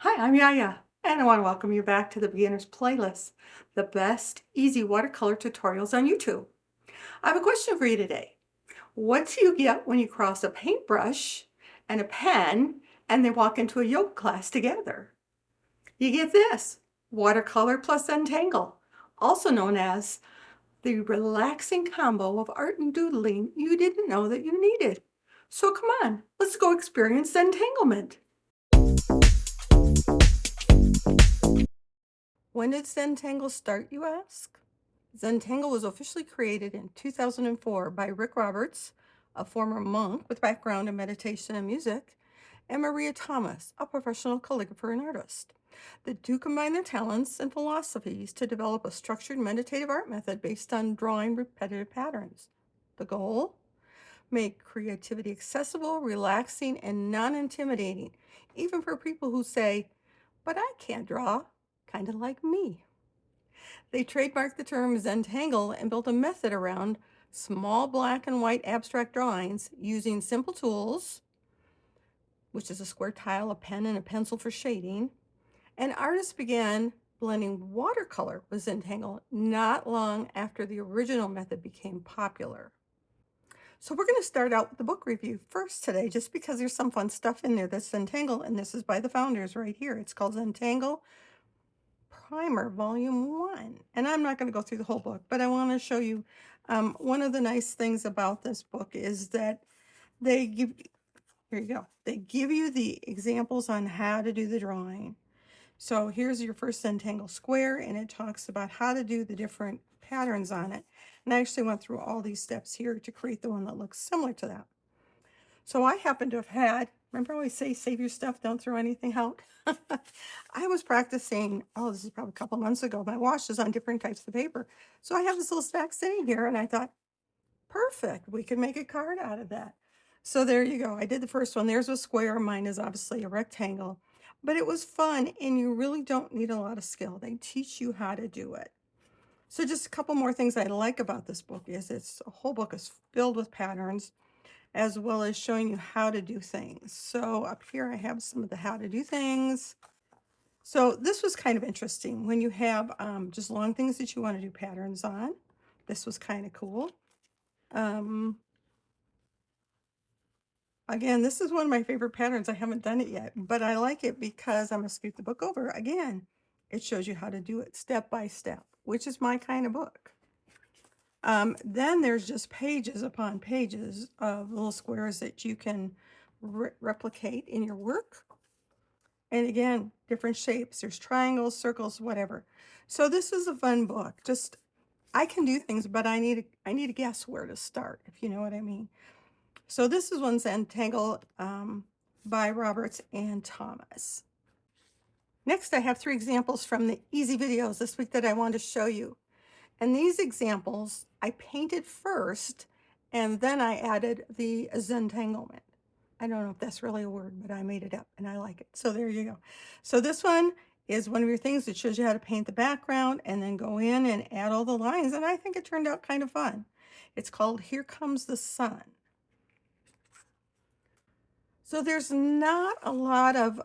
Hi, I'm YaYa, and I want to welcome you back to the Beginner's Playlist, the best easy watercolor tutorials on YouTube. I have a question for you today. What do you get when you cross a paintbrush and a pen and they walk into a yoga class together? You get this, watercolor plus Zentangle, also known as the relaxing combo of art and doodling you didn't know that you needed. So come on, let's go experience Zentanglement. When did Zentangle start, you ask? Zentangle was officially created in 2004 by Rick Roberts, a former monk with background in meditation and music, and Maria Thomas, a professional calligrapher and artist. The two combined their talents and philosophies to develop a structured meditative art method based on drawing repetitive patterns. The goal? Make creativity accessible, relaxing, and non-intimidating, even for people who say, but I can't draw, kind of like me. They trademarked the term Zentangle and built a method around small black and white abstract drawings using simple tools, which is a square tile, a pen, and a pencil for shading. And artists began blending watercolor with Zentangle not long after the original method became popular. So we're going to start out with the book review first today, just because there's some fun stuff in there that's Zentangle, and this is by the founders right here. It's called Zentangle Primer Volume 1. And I'm not going to go through the whole book, but I want to show you one of the nice things about this book is that they give, here you go, they give you the examples on how to do the drawing. So here's your first Zentangle square, and it talks about how to do the different patterns on it. And I actually went through all these steps here to create the one that looks similar to that. So I happen to have had, remember I always say, save your stuff, don't throw anything out? I was practicing, oh, this is probably a couple months ago, my washes on different types of paper. So I have this little stack sitting here, and I thought, perfect, we could make a card out of that. So there you go. I did the first one. There's a square. Mine is obviously a rectangle. But it was fun, and you really don't need a lot of skill. They teach you how to do it. So just a couple more things I like about this book is it's a whole book is filled with patterns, as well as showing you how to do things. So up here I have some of the how to do things. So this was kind of interesting when you have just long things that you want to do patterns on. This was kind of cool. Again, this is one of my favorite patterns. I haven't done it yet, but I like it because I'm going to scoot the book over. Again, it shows you how to do it step by step, which is my kind of book. Then there's just pages upon pages of little squares that you can replicate in your work. And again, different shapes. There's triangles, circles, whatever. So this is a fun book. Just I can do things, but I need to guess where to start, if you know what I mean. So this is one Zentangle by Roberts and Thomas. Next, I have 3 examples from the easy videos this week that I want to show you. And these examples I painted first, and then I added the Zentanglement. I don't know if that's really a word, but I made it up and I like it. So there you go. So this one is one of your things that shows you how to paint the background and then go in and add all the lines. And I think it turned out kind of fun. It's called Here Comes the Sun. So there's not a lot of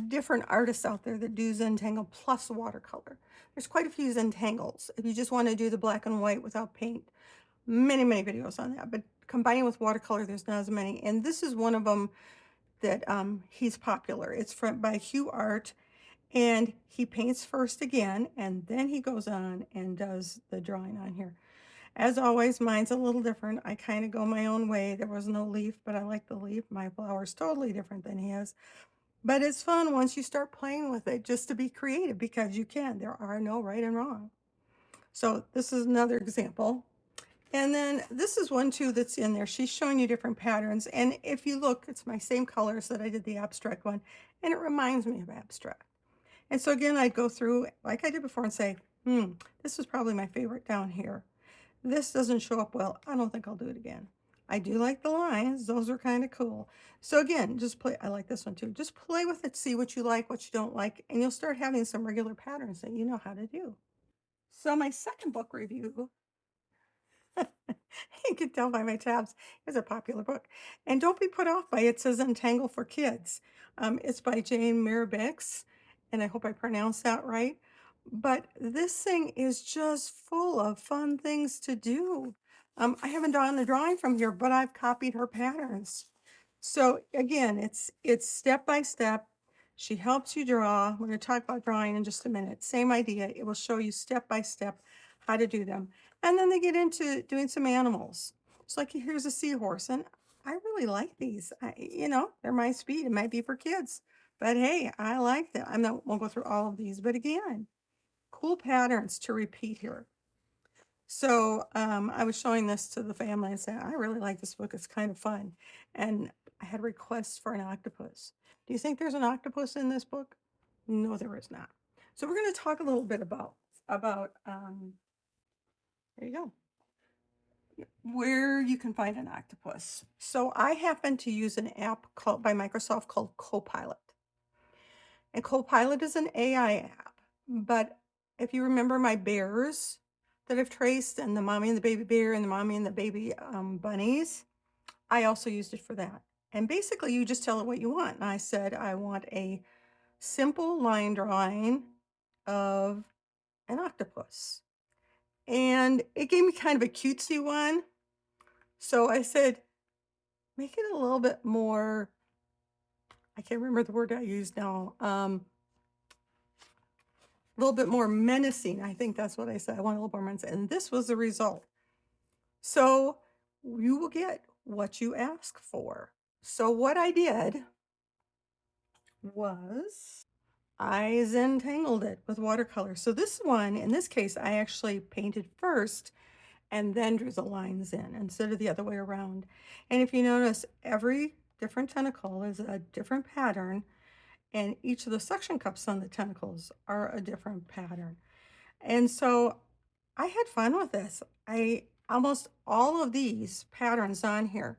different artists out there that do Zentangle plus watercolor. There's quite a few Zentangles. If you just want to do the black and white without paint, many videos on that. But combining with watercolor, there's not as many. And this is one of them that he's popular. It's by Hugh Art, and he paints first again, and then he goes on and does the drawing on here. As always, mine's a little different. I kind of go my own way. There was no leaf, but I like the leaf. My flower's totally different than his. But it's fun once you start playing with it, just to be creative, because you can. There are no right and wrong. So this is another example. And then this is one too that's in there. She's showing you different patterns. And if you look, it's my same colors that I did the abstract one. And it reminds me of abstract. And so again, I'd go through like I did before and say, this was probably my favorite down here. This doesn't show up well. I don't think I'll do it again. I do like the lines. Those are kind of cool. So again, just play. I like this one too. Just play with it. See what you like, what you don't like. And you'll start having some regular patterns that you know how to do. So my second book review You can tell by my tabs. It's a popular book. And don't be put off by it says Entangle for Kids. It's by Jane Marbaix, and I hope I pronounced that right. But this thing is just full of fun things to do. I haven't done the drawing from here, but I've copied her patterns. So again, it's step by step. She helps you draw. We're going to talk about drawing in just a minute. Same idea. It will show you step by step how to do them. And then they get into doing some animals. It's like here's a seahorse, and I really like these. They're my speed. It might be for kids, but hey, I like them. Won't go through all of these, but again, cool patterns to repeat here. So I was showing this to the family and said, I really like this book. It's kind of fun. And I had requests for an octopus. Do you think there's an octopus in this book? No, there is not. So we're going to talk a little bit about there you go, where you can find an octopus. So I happen to use an app called by Microsoft called Copilot. And Copilot is an AI app. But if you remember my bears that I've traced, and the mommy and the baby bear and the mommy and the baby bunnies, I also used it for that. And basically, you just tell it what you want. And I said, I want a simple line drawing of an octopus. And it gave me kind of a cutesy one. So I said, make it a little bit more, I can't remember the word I used now. A little bit more menacing. I think that's what I said. I want a little more menacing. And this was the result. So you will get what you ask for. So what I did was I Zentangled it with watercolor. So this one, in this case, I actually painted first and then drew the lines in instead of the other way around. And if you notice, every different tentacle is a different pattern, and each of the suction cups on the tentacles are a different pattern. And so I had fun with this. Almost all of these patterns on here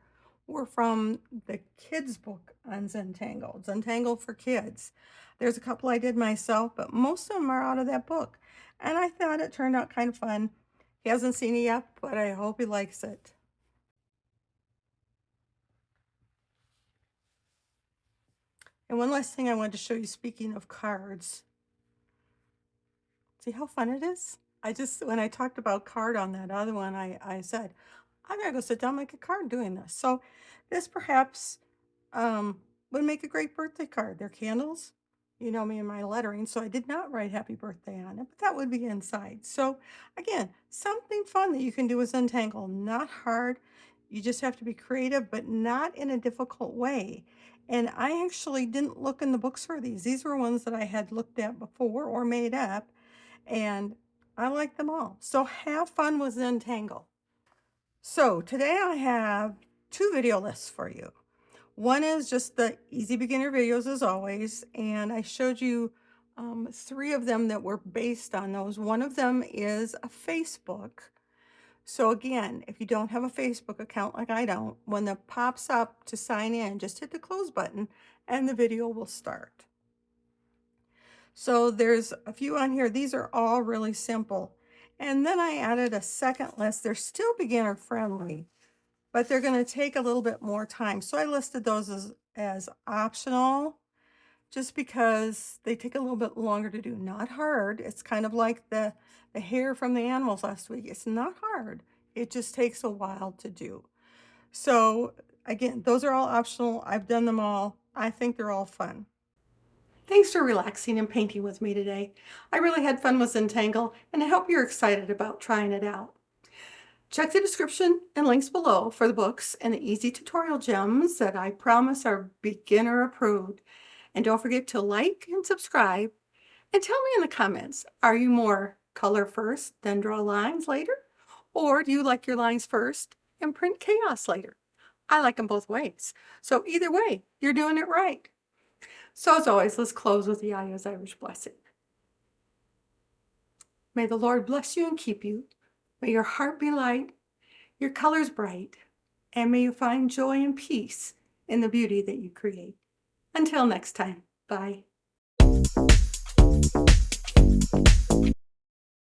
were from the kids book on Zentangle, Zentangle for Kids. There's a couple I did myself, but most of them are out of that book. And I thought it turned out kind of fun. He hasn't seen it yet, but I hope he likes it. And one last thing I wanted to show you, speaking of cards. See how fun it is? When I talked about card on that other one, I said, I'm gonna go sit down and make a card doing this. So this perhaps would make a great birthday card. They're candles. You know me and my lettering, so I did not write happy birthday on it, but that would be inside. So again, something fun that you can do with Zentangle. Not hard. You just have to be creative, but not in a difficult way. And I actually didn't look in the books for these. These were ones that I had looked at before or made up, and I like them all. So have fun with Zentangle. So today I have two video lists for you. One is just the easy beginner videos as always, and I showed you three of them that were based on those. One of them is a Facebook. So again, if you don't have a Facebook account like I don't, when it pops up to sign in, just hit the close button and the video will start. So there's a few on here. These are all really simple. And then I added a second list. They're still beginner friendly, but they're going to take a little bit more time. So I listed those as optional, just because they take a little bit longer to do. Not hard. It's kind of like the hair from the animals last week. It's not hard. It just takes a while to do. So again, those are all optional. I've done them all. I think they're all fun. Thanks for relaxing and painting with me today. I really had fun with Zentangle, and I hope you're excited about trying it out. Check the description and links below for the books and the easy tutorial gems that I promise are beginner approved. And don't forget to like and subscribe. And tell me in the comments, are you more color first, then draw lines later? Or do you like your lines first and print chaos later? I like them both ways. So either way, you're doing it right. So as always, let's close with YaYa's Irish blessing. May the Lord bless you and keep you. May your heart be light, your colors bright, and may you find joy and peace in the beauty that you create. Until next time, bye.